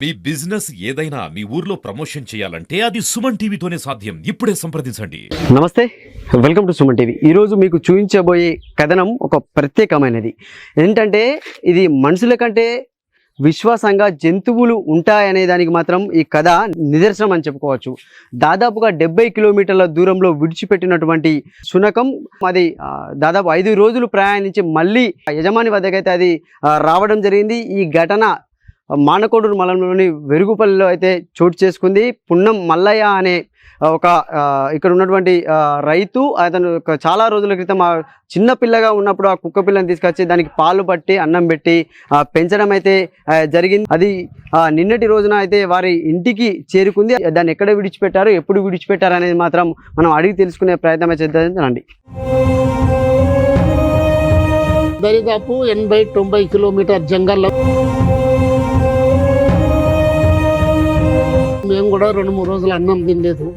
మీ business ఏదైనా మీ ఊర్లో promotion చేయాలంటే అది సుమన్ టీవీతోనే సాధ్యం. ఇప్పుడే సంప్రదించండి. నమస్తే, వెల్కమ్ టు సుమన్ టీవీ. ఈరోజు మీకు చూపించబోయే కథనం ఒక ప్రత్యేకమైనది. ఏంటంటే ఇది మనుషుల కంటే విశ్వాసంగా జంతువులు ఉంటాయనే దానికి మాత్రం ఈ కథ నిదర్శనం అని చెప్పుకోవచ్చు. దాదాపుగా 70 కిలోమీటర్ల దూరంలో విడిచిపెట్టినటువంటి శునకం అది దాదాపు 5 రోజులు ప్రయాణించి మళ్ళీ యజమాని వద్దకైతే అది రావడం జరిగింది. ఈ ఘటన మానకోడూరు మండలంలోని వెరుగుపల్లిలో అయితే చోటు చేసుకుంది. పున్నం మల్లయ్య అనే ఒక ఇక్కడ ఉన్నటువంటి రైతు, అతను చాలా రోజుల క్రితం చిన్న పిల్లగా ఉన్నప్పుడు ఆ కుక్క పిల్లని తీసుకొచ్చి దానికి పాలు పట్టి అన్నం పెట్టి పెంచడం అయితే జరిగింది. అది నిన్నటి రోజున అయితే వారి ఇంటికి చేరుకుంది. దాన్ని ఎక్కడ విడిచిపెట్టారు, ఎప్పుడు విడిచిపెట్టారు అనేది మాత్రం మనం అడిగి తెలుసుకునే ప్రయత్నం చేద్దామండి. దరిదాపు 80-90 కిలోమీటర్ జంగల్లో మేము కూడా 2-3 రోజులు అన్నం తినలేదు.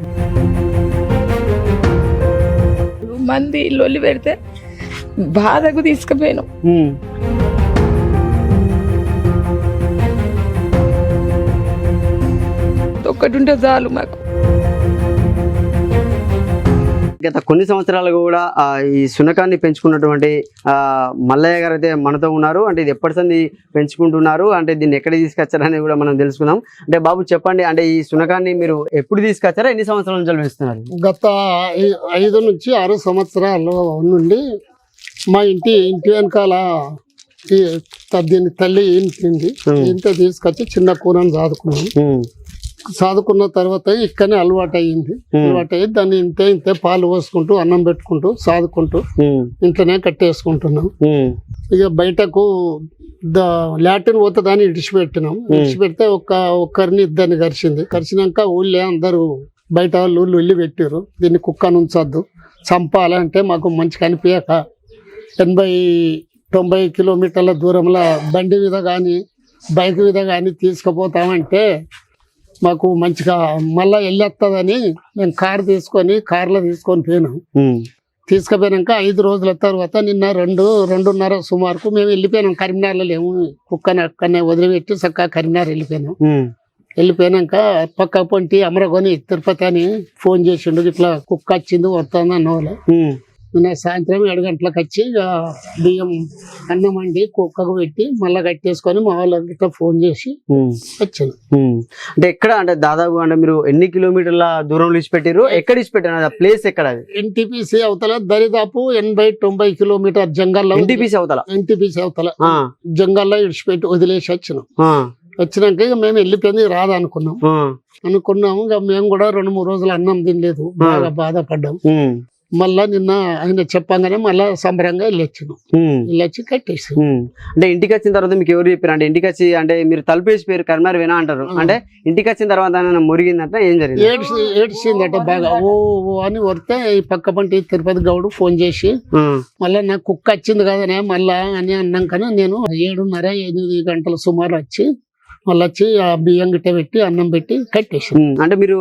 మంది లొల్లి పెడితే బాధకు తీసుకుపోయాను. ఒక్కటి ఉంటే చాలు మాకు. గత కొన్ని సంవత్సరాలు కూడా ఈ శునకాన్ని పెంచుకున్నటువంటి మల్లయ్య గారు అయితే మనతో ఉన్నారు. అంటే ఇది ఎప్పటి సంది పెంచుకుంటున్నారు, అంటే దీన్ని ఎక్కడ తీసుకొచ్చారని కూడా మనం తెలుసుకుందాం. అంటే బాబు చెప్పండి, అంటే ఈ శునకాన్ని మీరు ఎప్పుడు తీసుకొచ్చారా, ఎన్ని సంవత్సరాల నుంచి పెంచుతున్నారు? గత 5 నుంచి 6 సంవత్సరాల నుండి మా ఇంటి వెనకాల దీని తల్లి ఇంటింది. ఇంత తీసుకొచ్చి చిన్న కూరని చదువుకున్న తర్వాత ఇక్కడనే అలవాటు అయ్యింది. దాన్ని ఇంతే పాలు పోసుకుంటూ అన్నం పెట్టుకుంటూ చదువుకుంటూ ఇంట్లోనే కట్టేసుకుంటున్నాం. ఇక బయటకు లాటిన్ పోతుందని ఇడిచిపెట్టినాం. ఇడిచిపెడితే ఒక్కరిని 2 కరిచినాక ఊళ్ళో అందరూ బయట వాళ్ళు వెళ్ళి పెట్టారు, దీన్ని కుక్కను ఉంచొద్దు, చంపాలంటే మాకు మంచి కనిపించక 80-90 కిలోమీటర్ల దూరంలో బండి మీద కానీ బైక్ మీద కానీ తీసుకుపోతామంటే మాకు మంచిగా మళ్ళీ వెళ్ళొస్తుందని మేము కార్లో తీసుకొని పోయినాం. తీసుకుపోయినాక 5 రోజుల తర్వాత నిన్న 2-2:30 సుమారుకు మేము వెళ్ళిపోయినాం. కరీంనగర్లో లేము, కుక్కని అక్కడనే వదిలిపెట్టి చక్కగా కరీంనగర్ వెళ్ళిపోయినాం. వెళ్ళిపోయినాక పక్క పొంటి అమరగోని తిరుపతి అని ఫోన్ చేసిండు, ఇట్లా కుక్క వచ్చింది వస్తుంది అన్నవాళ్ళు. నిన్న సాయంత్రం 7 గంటలకు వచ్చి బియ్యం అన్నం వండి కుక్కకు పెట్టి మళ్ళీ కట్టేసుకొని మా వాళ్ళకి ఇట్లా ఫోన్ చేసి వచ్చాను. అంటే ఎక్కడ, అంటే దాదాపు అంటే మీరు ఎన్ని కిలోమీటర్ల దూరంలో ఇచ్చిపెట్టారు, ఎక్కడ ఇచ్చిపెట్టారు, ఆ ప్లేస్ ఎక్కడ? అది ఎన్టీపీసీ అవతల దరిదాపు 80-90 కిలోమీటర్ జంగల్లో. ఎన్టీపీసీ అవతల జంగల్లో ఇడిచిపెట్టి వదిలేసి వచ్చినాక ఇక మేము వెళ్ళిపోయింది రాదనుకున్నాం. ఇక మేము కూడా 2-3 రోజులు అన్నం తినలేదు, బాగా బాధపడ్డాం. మళ్ళా నిన్న ఆయన చెప్పంగానే మళ్ళా సంబరంగా వెళ్ళొచ్చి కట్టేసి. అంటే ఇంటికి వచ్చిన తర్వాత మీకు ఎవరు చెప్పారు? అంటే ఇంటికి వచ్చి అంటే మీరు తలుపేసి పేరు కరీంనగర్ వినా అంటారు, అంటే ఇంటికి వచ్చిన తర్వాత మురిగిందంటే ఏం జరిగింది? ఏడ్చిందట బాగా, ఓ అని వస్తే ఈ పక్క పంటి తిరుపతి గౌడు ఫోన్ చేసి మళ్ళా నాకు కుక్క వచ్చింది కదనే మళ్ళా అని అన్నాకనే నేను 7:30-8 గంటల సుమారు వచ్చి మళ్ళీ వచ్చి ఆ బియ్యం గిట్ట పెట్టి అన్నం పెట్టి కట్టేసి. అంటే మీరు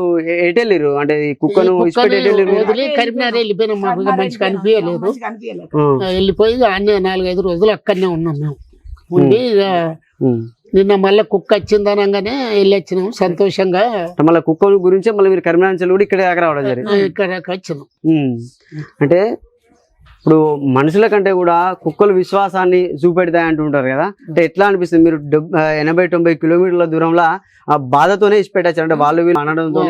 ఎటు వెళ్ళారు? అంటే కుక్కను వదిలి కరీంనగర్ వెళ్ళిపోయినాం. మాకు మంచి కనిపించలేదు, వెళ్ళిపోయి అన్నీ 4-5 రోజులు అక్కడనే ఉన్నాం మేము ఉండి. నిన్న మళ్ళీ కుక్క వచ్చింది అనగానే వెళ్ళొచ్చినాం సంతోషంగా. మళ్ళీ కుక్క గురించి మళ్ళీ మీరు కరీంనగర్ కూడా ఇక్కడ దాకా రావడం జరిగింది. ఇక్కడ వచ్చినాం. అంటే ఇప్పుడు మనుషుల కంటే కూడా కుక్కలు విశ్వాసాన్ని చూపెడతాయి అంటుంటారు కదా, అంటే ఎట్లా అనిపిస్తుంది? మీరు 80-90 కిలోమీటర్ల దూరంలో ఆ బాధతోనే ఇచ్చిపెట్టారు, అంటే వాళ్ళు వీళ్ళు అనడంతో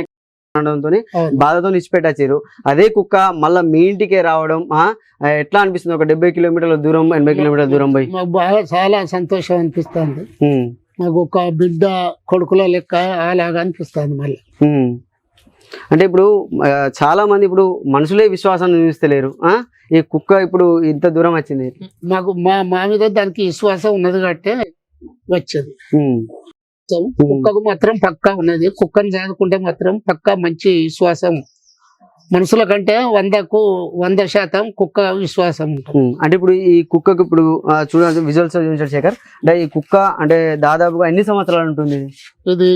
బాధతో ఇచ్చిపెట్టారు. అదే కుక్క మళ్ళీ మీ ఇంటికే రావడం ఎట్లా అనిపిస్తుంది? ఒక 70 కిలోమీటర్ల దూరం, 80 కిలోమీటర్ల దూరం పోయి మాకు బాగా చాలా సంతోషం అనిపిస్తుంది. మాకు ఒక బిడ్డ కొడుకుల లెక్క అలాగా అనిపిస్తుంది మళ్ళీ. అంటే ఇప్పుడు చాలా మంది ఇప్పుడు మనుషులే విశ్వాసాన్ని చూస్తలేరు, ఈ కుక్క ఇప్పుడు ఇంత దూరం వచ్చింది. మాకు మా మీద దానికి విశ్వాసం ఉన్నది కాబట్టి వచ్చేది. కుక్కకు మాత్రం పక్కా ఉన్నది. కుక్కని చదువుకుంటే మాత్రం పక్కా మంచి విశ్వాసం. మనుషుల కంటే 100% కుక్క విశ్వాసం ఉంటుంది. అంటే ఇప్పుడు ఈ కుక్కకు ఇప్పుడు చూడండి విజువల్స్ చూసాడు శేఖర్, అంటే ఈ కుక్క అంటే దాదాపుగా ఎన్ని సంవత్సరాలు ఉంటుంది? ఇది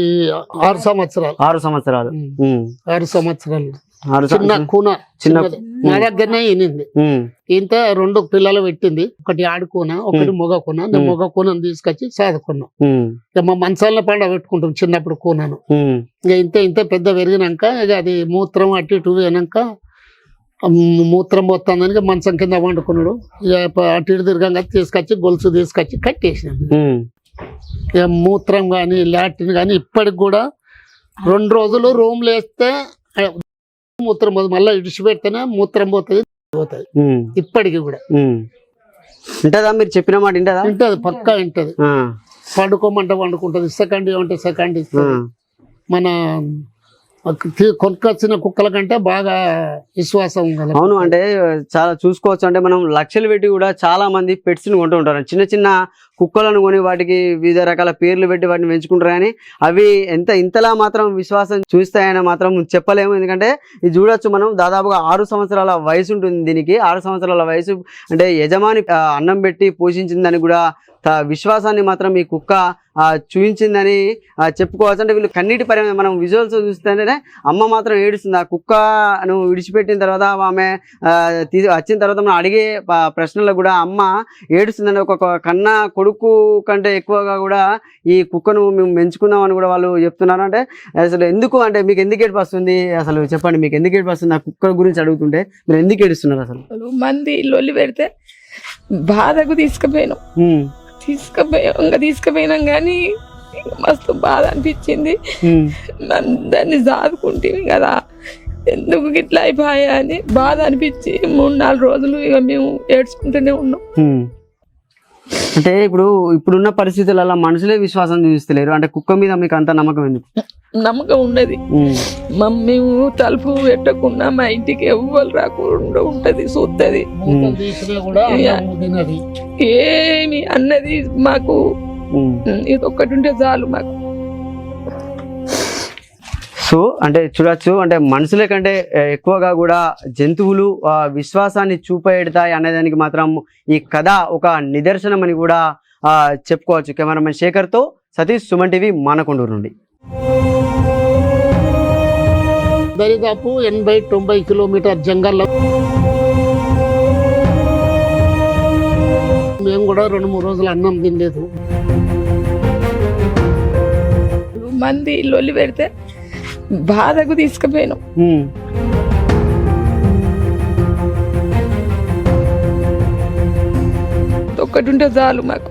6 సంవత్సరాలు. 6 సంవత్సరాలు. 6 సంవత్సరాలు. 6 చిన్న సంవత్సరాలు. కూన చిన్న చిన్నది. నా దగ్గరనే ఈనింది. ఉమ్, ఇంత 2 పిల్లలు పెట్టింది. ఒకటి ఆడు కూన, ఒకటి మొగ కూన. నేను మొగ కూనను తీసుకొచ్చి సాదుకున్నాం. ఉమ్, ఇక మా మంచాల పండ పెట్టుకుంటాం చిన్నప్పుడు కూనను. ఉమ్, ఇక ఇంత పెద్ద పెరిగినాక ఇక అది మూత్రం అటు ఇటు పోయినాక మూత్రం పోతుందని మంచం కింద వండుకున్నాడు. ఇక అటు ఇటు తిరగంగా తీసుకొచ్చి గొలుసు తీసుకొచ్చి కట్టేసినాం. ఉమ్, ఇక మూత్రం కానీ లాట్రిన్ కానీ ఇప్పటికి కూడా 2 రోజులు రూమ్లో వేస్తే మూత్రం పోతుంది, మళ్ళీ ఇడిచిపెడితేనే మూత్రం పోతుంది. ఉమ్, ఇప్పటికి కూడా ఉమ్. ఉంటదా మీరు చెప్పిన మాట ఉంటదా? వింటది, పక్కా వింటది. ఆ, పండుకోమంటే వండుకుంటది. సెకండ్ అంటే సెకండ్ ఆ, ఇస్తుంది. మన కొనుక్కొచ్చిన కుక్కల కంటే బాగా విశ్వాసం గల. అవును. అంటే చాలా చూసుకోవచ్చు. అంటే మనం లక్షలు పెట్టి కూడా చాలా మంది పెట్స్ ని కొంటూ ఉంటారు. చిన్న చిన్న కుక్కలను కొని వాటికి వివిధ రకాల పేర్లు పెట్టి వాటిని పెంచుకుంటారు. కానీ అవి ఇంతలా మాత్రం విశ్వాసం చూస్తాయని మాత్రం చెప్పలేము. ఎందుకంటే ఇది చూడొచ్చు మనం, దాదాపుగా 6 సంవత్సరాల వయసు ఉంటుంది దీనికి. 6 సంవత్సరాల వయసు అంటే యజమాని అన్నం పెట్టి పోషించిందని కూడా విశ్వాసాన్ని మాత్రం ఈ కుక్క చూపించిందని చెప్పుకోవచ్చు. అంటే వీళ్ళు కన్నీటి పరిమాణం మనం విజువల్స్ చూస్తేనే అమ్మ మాత్రం ఏడుస్తుంది. ఆ కుక్కను విడిచిపెట్టిన తర్వాత ఆమె వచ్చిన తర్వాత మనం అడిగే ప్రశ్నలకు కూడా అమ్మ ఏడుస్తుందని, ఒక కన్న కొడుకు కంటే ఎక్కువగా కూడా ఈ కుక్కను మేము పెంచుకున్నామని కూడా వాళ్ళు చెప్తున్నారు. అంటే అసలు ఎందుకు, అంటే మీకు ఎందుకు ఏడుపు వస్తుంది అసలు చెప్పండి, మీకు ఎందుకు ఏడుపు వస్తుంది? ఆ కుక్క గురించి అడుగుతుంటే మీరు ఎందుకు ఏడుస్తున్నారు అసలు? మంది లొల్లి పెడితే బాధకు తీసుకుపోయినాం కానీ మస్తు బాధ అనిపించింది. దాన్ని సాదుకుంటే కదా ఎందుకు ఇట్లా అయిపోయా అని బాధ అనిపించి 3-4 రోజులు ఇక మేము ఏడ్చుకుంటూనే ఉన్నాం. అంటే ఇప్పుడున్న పరిస్థితులలో మనుషులే విశ్వాసం చూపిస్తలేరు. అంటే కుక్క మీద మీకు అంత నమ్మకం ఎందుకు? నమ్మకం ఉన్నది. మేము తలుపు పెట్టకుండా మా ఇంటికి ఎవ్వరు రాకుండా ఉంటది, చూస్తుంది. మూతలు తీసినా కూడా అన్నం తినది. ఏమి అన్నది మాకు ఇది ఒక్కటి ఉంటే చాలు మాకు. సో అంటే చూడొచ్చు, అంటే మనుషుల కంటే ఎక్కువగా కూడా జంతువులు విశ్వాసాన్ని చూపెడతాయి అనేదానికి మాత్రం ఈ కథ ఒక నిదర్శనం అని కూడా చెప్పుకోవచ్చు. కెమెరామెన్ శేఖర్తో సతీష్, సుమన్ టీవీ, మానకొండూరు నుండి. దరిదాపు 80-90 కిలోమీటర్ జంగల్లో మేము కూడా 2-3 రోజులు అన్నం తినలేదు. మంది లొల్లి పెడితే బాధకు తీసుకుపోయినాం. ఒక్కటి ఉంటే చాలు మాకు.